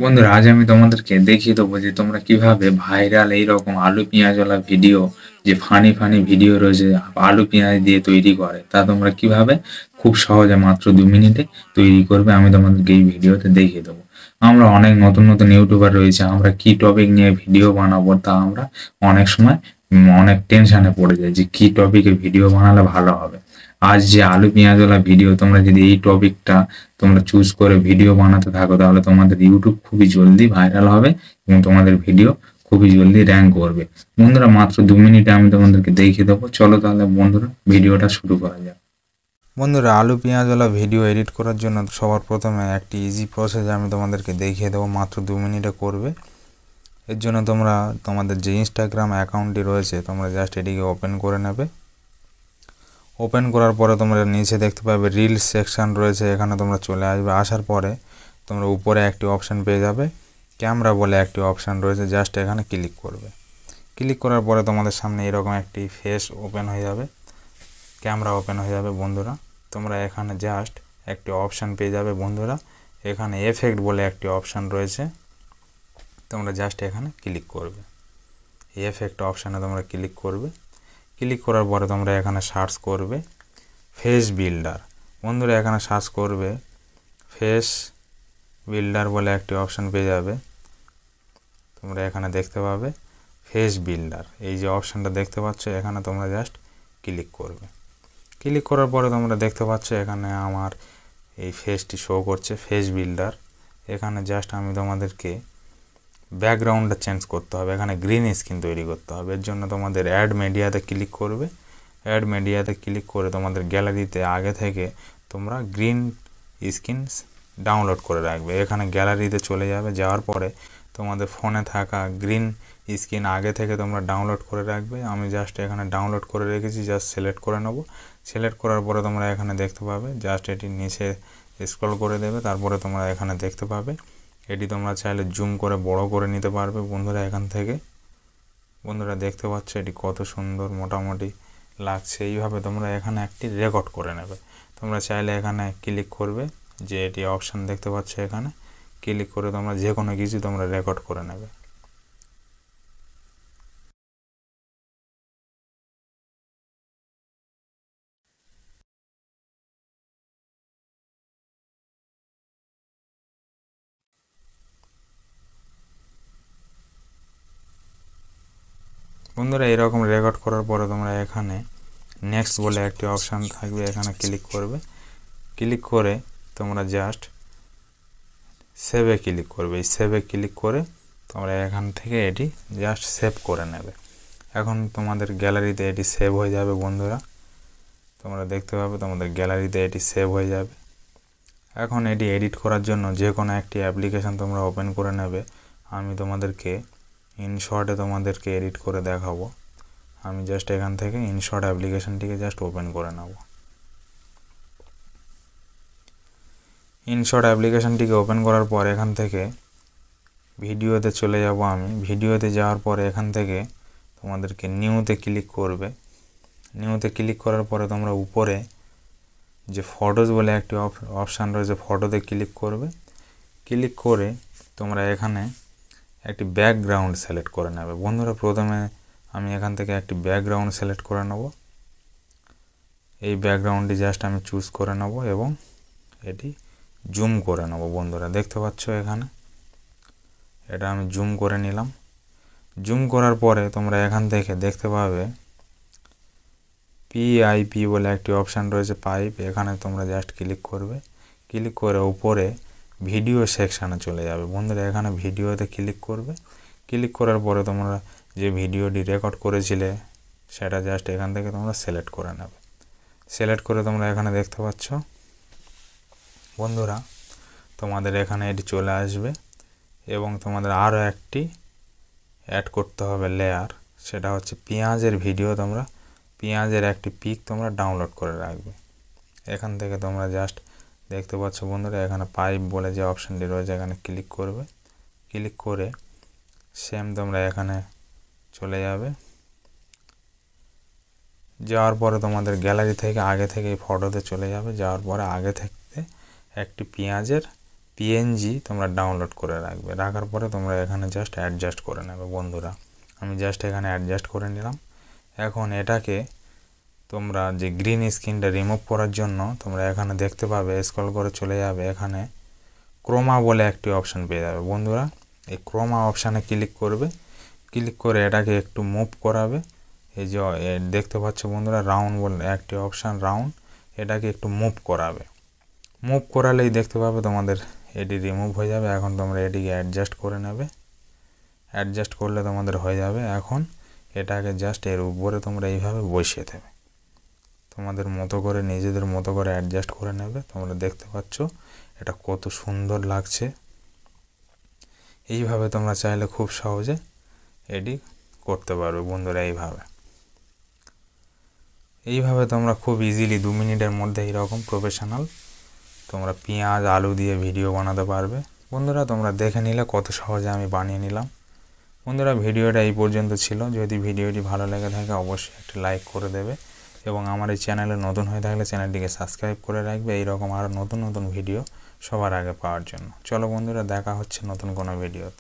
বন্ধুরা, আজ আমি তোমাদেরকে দেখিয়ে দেবো যে তোমরা কিভাবে ভাইরাল এইরকম আলু পেঁয়াজওয়ালা ভিডিও, যে ফানি ফানি ভিডিও রয়েছে আলু পেঁয়াজ দিয়ে তৈরি করে, তা তোমরা কিভাবে খুব সহজে মাত্র 2 মিনিটে তৈরি করবে আমি তোমাদেরকে এই ভিডিওতে দেখিয়ে দেবো। আমরা অনেক নতুন নতুন ইউটিউবার রয়েছে, আমরা কি টপিক নিয়ে ভিডিও বানাবো তা আমরা অনেক সময় অনেক টেনশনে পড়ে যাই যে কি টপিকে ভিডিও বানালে ভালো হবে। আজ যে আলু পেঁয়াজওয়ালা ভিডিও, তোমরা যদি এই টপিকটা তোমরা চুজ করে ভিডিও বানাতে থাকো তাহলে তোমাদের ইউটিউব খুবই জলদি ভাইরাল হবে এবং তোমাদের ভিডিও খুবই জলদি র্যাঙ্ক করবে। বন্ধুরা, মাত্র 2 মিনিটে আমি তোমাদেরকে দেখিয়ে দেবো। চলো তাহলে বন্ধুরা, ভিডিওটা শুরু করা যাক। বন্ধুরা, আলু পেঁয়াজওয়ালা ভিডিও এডিট করার জন্য সবার প্রথমে একটি ইজি প্রসেস আমি তোমাদেরকে দেখিয়ে দেবো, মাত্র 2 মিনিটে করবে। এর জন্য তোমরা তোমাদের যে ইনস্টাগ্রাম অ্যাকাউন্টটি রয়েছে তোমরা জাস্ট এটিকে ওপেন করে নেবে। ওপেন করার পরে তোমরা নিচে দেখতে পাবে রিলস সেকশন রয়েছে, এখানে তোমরা চলে আসবে। আসার পরে তোমরা উপরে একটি অপশান পেয়ে যাবে, ক্যামেরা বলে একটি অপশান রয়েছে, জাস্ট এখানে ক্লিক করবে। ক্লিক করার পরে তোমাদের সামনে এরকম একটি ফেস ওপেন হয়ে যাবে, ক্যামেরা ওপেন হয়ে যাবে। বন্ধুরা, তোমরা এখানে জাস্ট একটি অপশান পেয়ে যাবে। বন্ধুরা, এখানে এফেক্ট বলে একটি অপশান রয়েছে, তোমরা জাস্ট এখানে ক্লিক করবে। এফেক্ট অপশানে তোমরা ক্লিক করবে। ক্লিক করার পরে তোমরা এখানে সার্চ করবে ফেস বিল্ডার। বন্ধুরা, এখানে সার্চ করবে ফেস বিল্ডার বলে একটি অপশান পেয়ে যাবে। তোমরা এখানে দেখতে পাবে ফেস বিল্ডার, এই যে অপশানটা দেখতে পাচ্ছ এখানে তোমরা জাস্ট ক্লিক করবে। ক্লিক করার পরে তোমরা দেখতে পাচ্ছ এখানে আমার এই ফেসটি শো করছে, ফেস বিল্ডার। এখানে জাস্ট আমি তোমাদেরকে ব্যাকগ্রাউন্ডটা চেঞ্জ করতে হবে, এখানে গ্রিন স্ক্রিন তৈরি করতে হবে। এর জন্য তোমাদের অ্যাড মিডিয়াতে ক্লিক করবে। অ্যাড মিডিয়াতে ক্লিক করে তোমাদের গ্যালারিতে আগে থেকে তোমরা গ্রিন স্ক্রিন ডাউনলোড করে রাখবে। এখানে গ্যালারিতে চলে যাবে, যাওয়ার পরে তোমাদের ফোনে থাকা গ্রিন স্ক্রিন আগে থেকে তোমরা ডাউনলোড করে রাখবে। আমি জাস্ট এখানে ডাউনলোড করে রেখেছি, জাস্ট সিলেক্ট করে নেব। সিলেক্ট করার পরে তোমরা এখানে দেখতে পাবে, জাস্ট এটি নিচে স্ক্রল করে দেবে। তারপরে তোমরা এখানে দেখতে পাবে এটি তোমরা চাইলে জুম করে বড় করে নিতে পারবে। বন্ধুরা, এখান থেকে বন্ধুরা দেখতে পাচ্ছ এটি কত সুন্দর মোটামুটি লাগছে। এইভাবে তোমরা এখানে একটি রেকর্ড করে নেবে। তোমরা চাইলে এখানে ক্লিক করবে, যে এটি অপশান দেখতে পাচ্ছ এখানে ক্লিক করে তোমরা যে কোনো কিছু তোমরা রেকর্ড করে নেবে। বন্ধুরা, এরকম রেকর্ড করার পরে তোমরা এখানে নেক্সট বলে একটি অপশান থাকবে, এখানে ক্লিক করবে। ক্লিক করে তোমরা জাস্ট সেভে ক্লিক করবে। এই সেভে ক্লিক করে তোমরা এখান থেকে এটি জাস্ট সেভ করে নেবে। এখন তোমাদের গ্যালারিতে এটি সেভ হয়ে যাবে। বন্ধুরা, তোমরা দেখতে পাবে তোমাদের গ্যালারিতে এটি সেভ হয়ে যাবে। এখন এটি এডিট করার জন্য যে কোনো একটি অ্যাপ্লিকেশান তোমরা ওপেন করে নেবে। আমি তোমাদেরকে ইনশর্টে তোমাদেরকে এডিট করে দেখাবো। আমি জাস্ট এখান থেকে ইনশর্ট অ্যাপ্লিকেশানটিকে জাস্ট ওপেন করে নেব। ইনশর্ট অ্যাপ্লিকেশানটিকে ওপেন করার পর এখান থেকে ভিডিওতে চলে যাব। আমি ভিডিওতে যাওয়ার পরে এখান থেকে তোমাদেরকে নিউতে ক্লিক করবে। নিউতে ক্লিক করার পরে তোমরা উপরে যে ফটোজ বলে একটি অপশান রয়েছে, ফটোতে ক্লিক করবে। ক্লিক করে তোমরা এখানে একটি ব্যাকগ্রাউন্ড সিলেক্ট করে নেবে। বন্ধুরা, প্রথমে আমি এখান থেকে একটি ব্যাকগ্রাউন্ড সিলেক্ট করে নেব। এই ব্যাকগ্রাউন্ডটি জাস্ট আমি চুজ করে নেব এবং এটি জুম করে নেব। বন্ধুরা, দেখতে পাচ্ছ এখানে এটা আমি জুম করে নিলাম। জুম করার পরে তোমরা এখান থেকে দেখতে পাবে পিআইপি বলে একটি অপশান রয়েছে, পাইপ। এখানে তোমরা জাস্ট ক্লিক করবে। ক্লিক করে উপরে ভিডিও সেকশানে চলে যাবে। বন্ধুরা, এখানে ভিডিওতে ক্লিক করবে। ক্লিক করার পরে তোমরা যে ভিডিওটি রেকর্ড করেছিলে সেটা জাস্ট এখান থেকে তোমরা সিলেক্ট করে নেবে। সিলেক্ট করে তোমরা এখানে দেখতে পাচ্ছ। বন্ধুরা, তোমাদের এখানে এটি চলে আসবে এবং তোমাদের আরও একটি অ্যাড করতে হবে লেয়ার, সেটা হচ্ছে পেঁয়াজের ভিডিও। তোমরা পেঁয়াজের একটি পিক তোমরা ডাউনলোড করে রাখবে। এখান থেকে তোমরা জাস্ট দেখতে পাচ্ছ বন্ধুরা, এখানে পাইপ বলে যে অপশানটি রয়েছে এখানে ক্লিক করবে। ক্লিক করে সেম তোমরা এখানে চলে যাবে। যাওয়ার পরে তোমাদের গ্যালারি থেকে আগে থেকে এই ফটোতে চলে যাবে। যাওয়ার পরে আগে থেকে একটি পেঁয়াজের পিএনজি তোমরা ডাউনলোড করে রাখবে। রাখার পরে তোমরা এখানে জাস্ট অ্যাডজাস্ট করে নেবে বন্ধুরা। আমি জাস্ট এখানে অ্যাডজাস্ট করে নিলাম। এখন এটাকে তোমরা যে গ্রিন স্ক্রিনটা রিমুভ করার জন্য তোমরা এখানে দেখতে পাবে, স্ক্রল করে চলে যাবে, এখানে ক্রোমা বলে একটি অপশান পেয়ে যাবে বন্ধুরা। এই ক্রোমা অপশানে ক্লিক করবে, ক্লিক করে এটাকে একটু মুভ করাবে। এই যে দেখতে পাচ্ছ বন্ধুরা রাউন্ড বলে একটি অপশান, রাউন্ড, এটাকে একটু মুভ করাবে। মুভ করালেই দেখতে পাবে তোমাদের এটি রিমুভ হয়ে যাবে। এখন তোমরা এটিকে অ্যাডজাস্ট করে নেবে, অ্যাডজাস্ট করলে তোমাদের হয়ে যাবে। এখন এটাকে জাস্ট এর উপরে তোমরা এইভাবে বসিয়ে দেবে, তোমাদের মতো করে নিজেদের মতো করে অ্যাডজাস্ট করে নেবে। তোমরা দেখতে পাচ্ছ এটা কত সুন্দর লাগছে। এইভাবে তোমরা চাইলে খুব সহজে এটি করতে পারবে বন্ধুরা। এইভাবে তোমরা খুব ইজিলি 2 মিনিটের মধ্যে এইরকম প্রফেশনাল তোমরা পেঁয়াজ আলু দিয়ে ভিডিও বানাতে পারবে বন্ধুরা। তোমরা দেখে নিলে কত সহজে আমি বানিয়ে নিলাম বন্ধুরা। ভিডিওটা এই পর্যন্ত ছিল। যদি ভিডিওটি ভালো লেগে থাকে অবশ্যই একটি লাইক করে দেবে এবং আমার এই চ্যানেলে নতুন হয়ে থাকলে চ্যানেলটিকে সাবস্ক্রাইব করে রাখবে এইরকম আরও নতুন নতুন ভিডিও সবার আগে পাওয়ার জন্য। চলো বন্ধুরা, দেখা হচ্ছে নতুন কোনো ভিডিওতে।